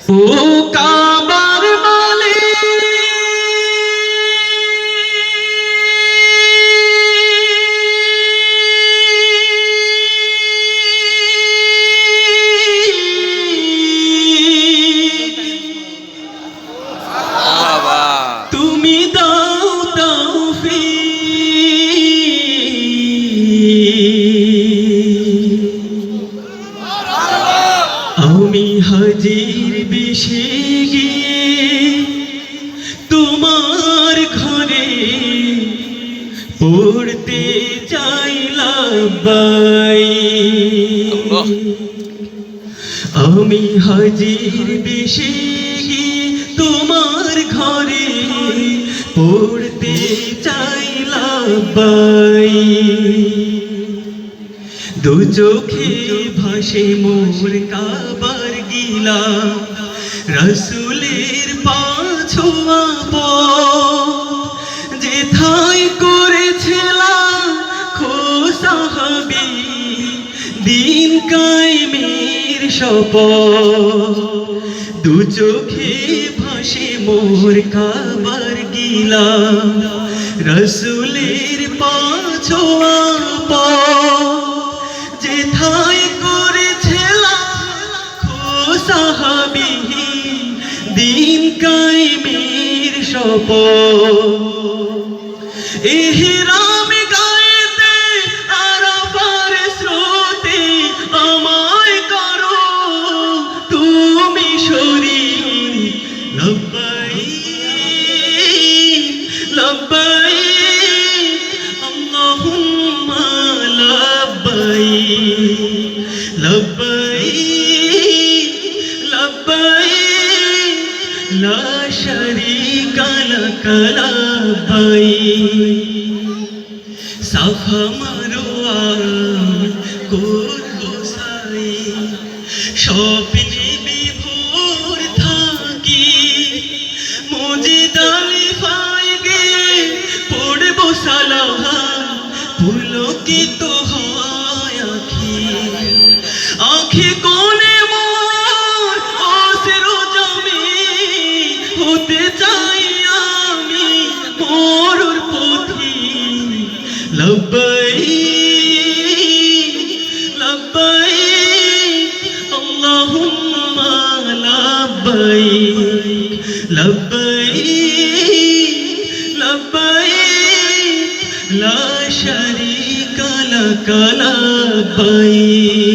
ও কাবার মালিক তুমি দাও তৌফিক আমি হাজির বেশে গিয়ে তোমার ঘরে পড়তে চাই লাব্বাইক আমি হাজির বেশে গিয়ে তোমার ঘরে পড়তে চাই লাব্বাইক দু চোখে ভাসে মোর কাবার গিলা রসুলের পাছোয়া যেথায় করেছিলাম খো সাহাবী দিন কায়েমের শপথ দু চোখে ভাসে মোর কাবার গিলা রসুলের পাছোয়া যেথায় করেছিলাম খো সাহাবী দিন কায়েমের শপথ ইহরাম গায়েতে আরাফার স্রোতে আমায় করো তুমি শরীক লব্বাইক লব্বাইক আল্লাহুম্মা লব্বাইক লব্বাইক লব্বাইক লা শারীকা লাক লব্বাইক সাফা মারওয়া করবো সাই স্বপ্নে বিভোর থাকি মুজদালিফায় গিয়ে পড়বো সালাম পুলকিত হয় আখি আখি কোণে মোর অশ্রু জমে হতে চাই আমি মরুর পথি লব্বাইক লব্বাইক আল্লাহুম্মা লব্বাইক লব্বাইক লব্বাইক লা শারীকা লাক লব্বাইক